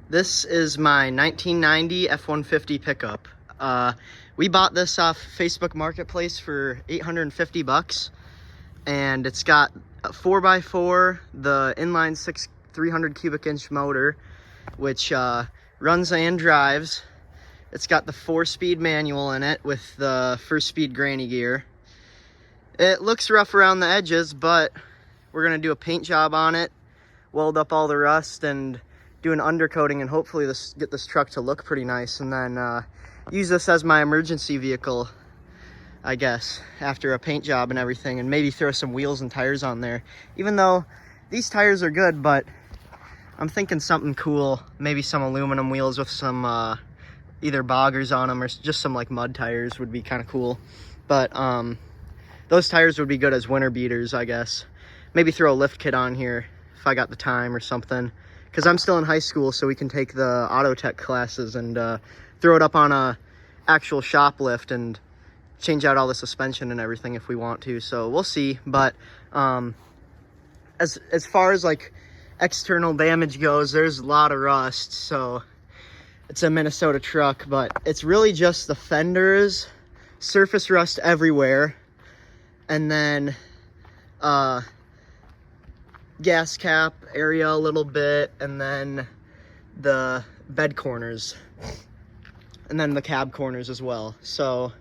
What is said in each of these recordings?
This is my 1990 F150 pickup. We bought this off Facebook Marketplace for 850 bucks, and it's got a 4x4, the inline 300 cubic inch motor, which runs and drives. It's got the 4-speed manual in it with the first speed granny gear. It looks rough around the edges, but we're gonna do a paint job on it, weld up all the rust, and do an undercoating, and hopefully get this truck to look pretty nice, and then use this as my emergency vehicle, I guess, after a paint job and everything, and maybe throw some wheels and tires on there. Even though these tires are good, but I'm thinking something cool, maybe some aluminum wheels with some either boggers on them or just some like mud tires would be kind of cool. But those tires would be good as winter beaters, I guess. Maybe throw a lift kit on here if I got the time or something, because I'm still in high school, so we can take the auto tech classes and throw it up on a actual shop lift and change out all the suspension and everything if we want to. So we'll see. But as far as like external damage goes, there's a lot of rust. So it's a Minnesota truck, but it's really just the fenders, surface rust everywhere, and then gas cap area a little bit, and then the bed corners, and then the cab corners as well. So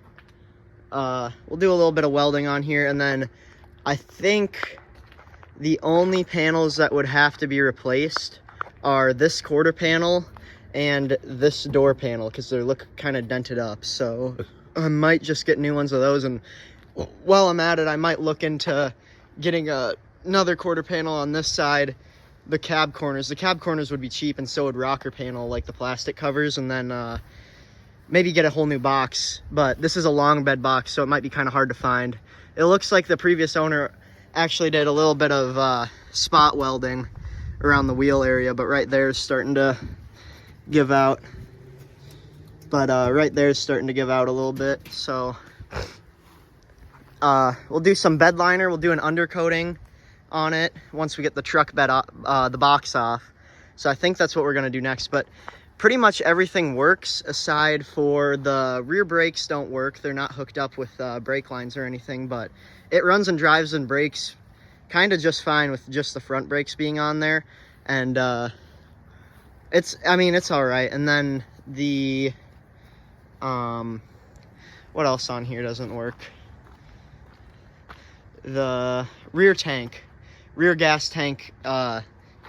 we'll do a little bit of welding on here, and then I think the only panels that would have to be replaced are this quarter panel and this door panel, because they look kind of dented up. So I might just get new ones of those, and while I'm at it, I might look into getting another quarter panel on this side. The cab corners would be cheap, and so would rocker panel, like the plastic covers, and then maybe get a whole new box. But this is a long bed box, so it might be kind of hard to find. It looks like the previous owner actually did a little bit of spot welding around the wheel area, but right there is starting to give out. But right there is starting to give out a little bit. So we'll do some bed liner. We'll do an undercoating on it once we get the truck bed the box off. So I think that's what we're gonna do next. But pretty much everything works aside for the rear brakes don't work. They're not hooked up with brake lines or anything, but it runs and drives and brakes kind of just fine with just the front brakes being on there. And it's all right. And then the what else on here doesn't work? The rear gas tank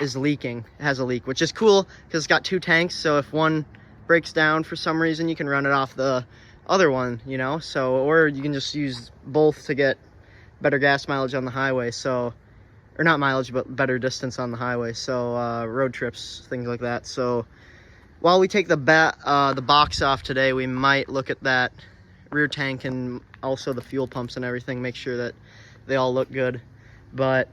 is leaking. It has a leak, which is cool because it's got 2 tanks, so if one breaks down for some reason, you can run it off the other one, you know. So, or you can just use both to get better gas mileage on the highway. So, or not mileage, but better distance on the highway. So road trips, things like that. So while we take the box off today, we might look at that rear tank and also the fuel pumps and everything, make sure that they all look good. But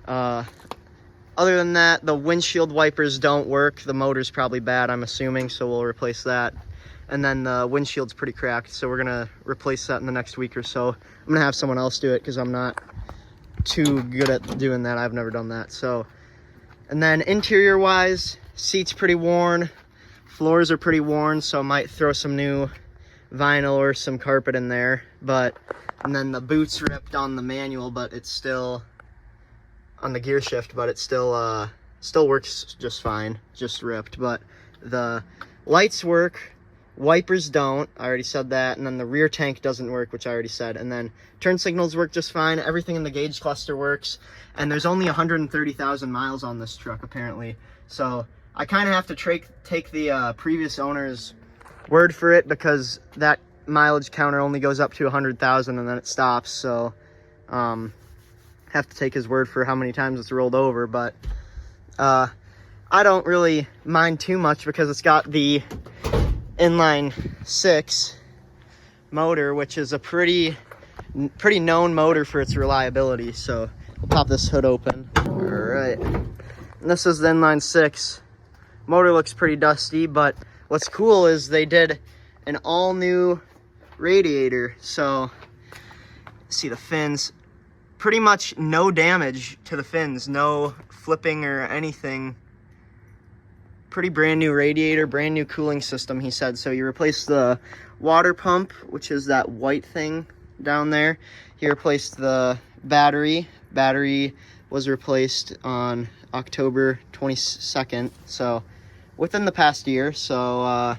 other than that, the windshield wipers don't work. The motor's probably bad, I'm assuming, so we'll replace that. And then the windshield's pretty cracked, so we're gonna replace that in the next week or so. I'm gonna have someone else do it because I'm not too good at doing that. I've never done that. So, and then interior wise, seats pretty worn, floors are pretty worn, so I might throw some new vinyl or some carpet in there. But, and then the boots ripped on the manual, but it's still on the gear shift, but it still works just fine, just ripped. But the lights work, wipers don't, I already said that. And then the rear tank doesn't work, which I already said. And then turn signals work just fine. Everything in the gauge cluster works. And there's only 130,000 miles on this truck apparently, so I kind of have to take the previous owner's word for it, because that mileage counter only goes up to 100,000 and then it stops. So have to take his word for how many times it's rolled over. But I don't really mind too much because it's got the inline 6 motor, which is a pretty known motor for its reliability. So we'll pop this hood open. All right, and this is the inline 6 motor. Looks pretty dusty, but what's cool is they did an all new radiator. So see the fins, pretty much no damage to the fins, no flipping or anything pretty brand new radiator, brand new cooling system, he said. So you replaced the water pump, which is that white thing down there. He replaced the battery. Battery was replaced on October 22nd, so within the past year. So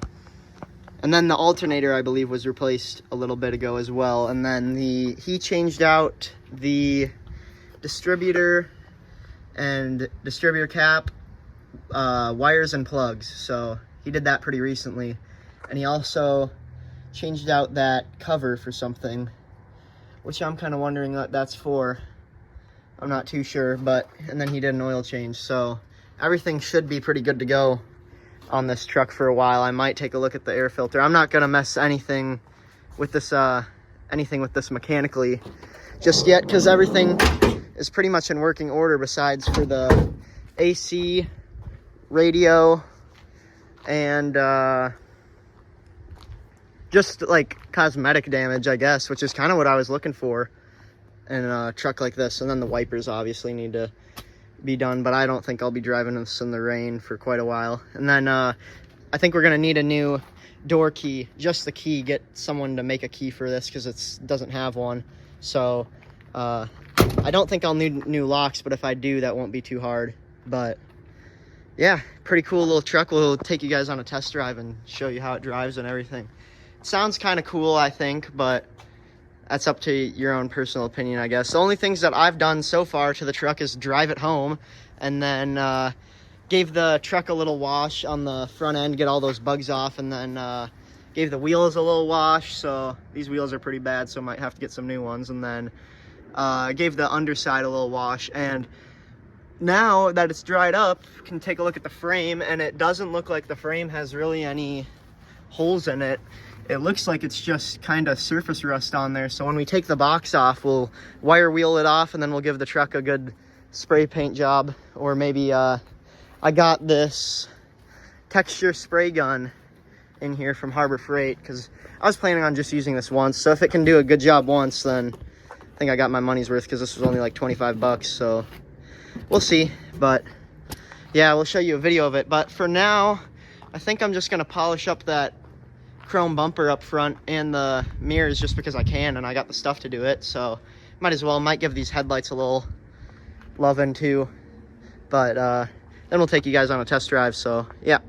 and then the alternator, I believe, was replaced a little bit ago as well. And then he changed out the distributor and distributor cap, wires and plugs. So he did that pretty recently. And he also changed out that cover for something, which I'm kind of wondering what that's for. I'm not too sure, but, and then he did an oil change. So everything should be pretty good to go on this truck for a while. I might take a look at the air filter. I'm not gonna mess anything with this mechanically just yet, because everything is pretty much in working order besides for the AC, radio, and just like cosmetic damage, I guess, which is kind of what I was looking for in a truck like this. And then the wipers obviously need to be done, but I don't think I'll be driving this in the rain for quite a while. And then I think we're gonna need a new door key, just the key. Get someone to make a key for this because it doesn't have one. So I don't think I'll need new locks, but if I do, that won't be too hard. But yeah, pretty cool little truck. We'll take you guys on a test drive and show you how it drives and everything. It sounds kind of cool, I think, but that's up to your own personal opinion, I guess. The only things that I've done so far to the truck is drive it home, and then gave the truck a little wash on the front end, get all those bugs off, and then gave the wheels a little wash. So these wheels are pretty bad, so I might have to get some new ones. And then gave the underside a little wash. And now that it's dried up, can take a look at the frame, and it doesn't look like the frame has really any holes in it. It looks like it's just kind of surface rust on there. So when we take the box off, we'll wire wheel it off, and then we'll give the truck a good spray paint job. Or maybe I got this texture spray gun in here from Harbor Freight, because I was planning on just using this once. So if it can do a good job once, then I think I got my money's worth, because this was only like 25 bucks. So we'll see. But yeah, we'll show you a video of it. But for now, I think I'm just gonna polish up that chrome bumper up front and the mirrors just because I can, and I got the stuff to do it. So might as well. Might give these headlights a little loving too. But then we'll take you guys on a test drive. So yeah.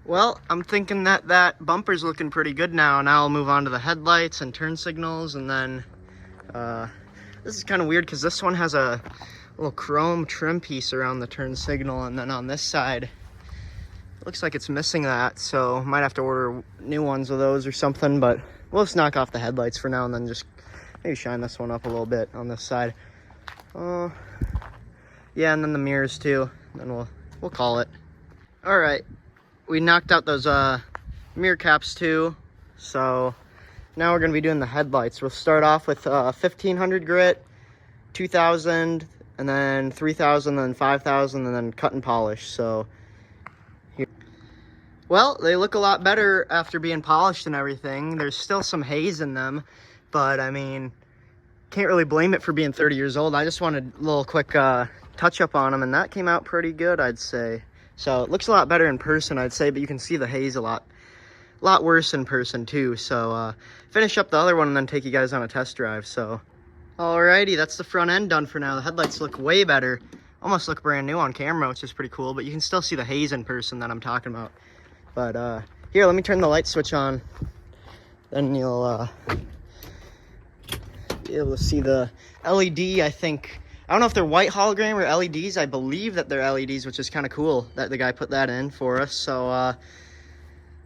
Well, I'm thinking that bumper's looking pretty good now. Now I'll move on to the headlights and turn signals, and then this is kind of weird because this one has a little chrome trim piece around the turn signal, and then on this side it looks like it's missing that, so might have to order new ones of those or something. But we'll just knock off the headlights for now and then just maybe shine this one up a little bit on this side. Yeah, and then the mirrors too, and then we'll call it. All right, we knocked out those mirror caps too, so now we're gonna be doing the headlights. We'll start off with 1500 grit, 2000, and then 3000, then 5000, and then cut and polish. So here. Well, they look a lot better after being polished and everything. There's still some haze in them, but I mean, can't really blame it for being 30 years old. I just wanted a little quick touch up on them, and that came out pretty good, I'd say. So it looks a lot better in person, I'd say, but you can see the haze a lot worse in person too. So finish up the other one and then take you guys on a test drive. So alrighty, that's the front end done for now. The headlights look way better, almost look brand new on camera, which is pretty cool, but you can still see the haze in person that I'm talking about. But here, let me turn the light switch on, then you'll be able to see the LED. I don't know if they're white hologram or LEDs. I believe that they're LEDs, which is kind of cool that the guy put that in for us. So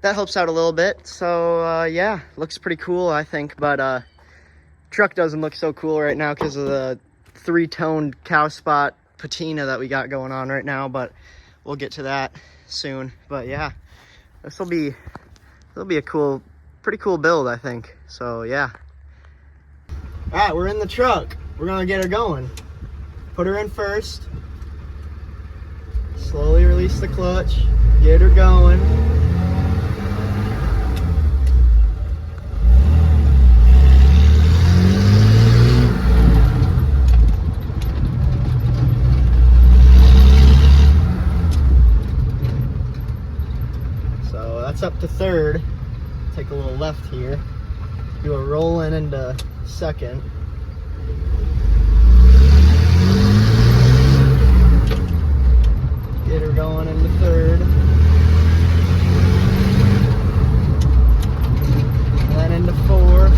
that helps out a little bit. So yeah, looks pretty cool, I think. But truck doesn't look so cool right now because of the 3-toned cow spot patina that we got going on right now. But we'll get to that soon. But yeah, it'll be a pretty cool build, I think. So yeah. All right, we're in the truck. We're gonna get her going. Put her in first. Slowly release the clutch. Get her going. So that's up to third. Take a little left here. Do a roll in into second. Get her going into third. And then into fourth.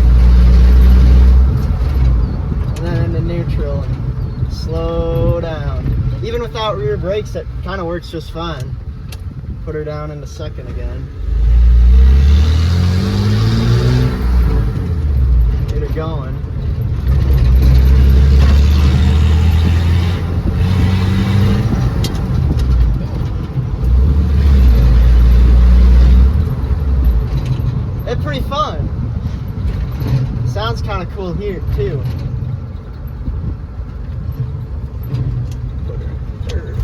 And then into neutral and slow down. Even without rear brakes, it kind of works just fine. Put her down into second again. Get her going. It's pretty fun. Sounds kind of cool here too. Put her in third.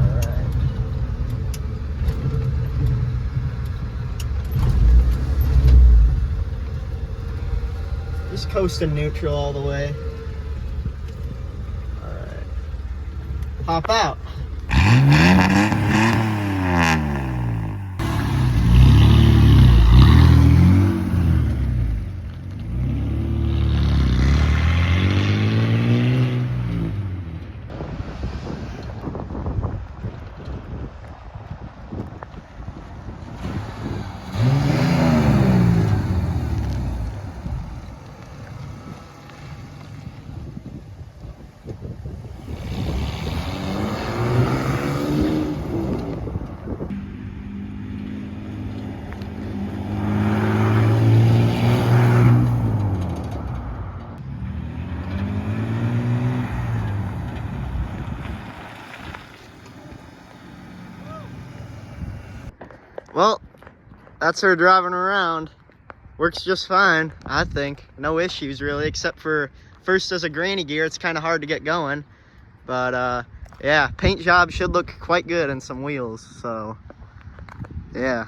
Alright. Just coasting neutral all the way. Hop out. Well, that's her driving around. Works just fine, I think. No issues really, except for first as a granny gear, it's kind of hard to get going. But yeah, paint job should look quite good in some wheels, so yeah.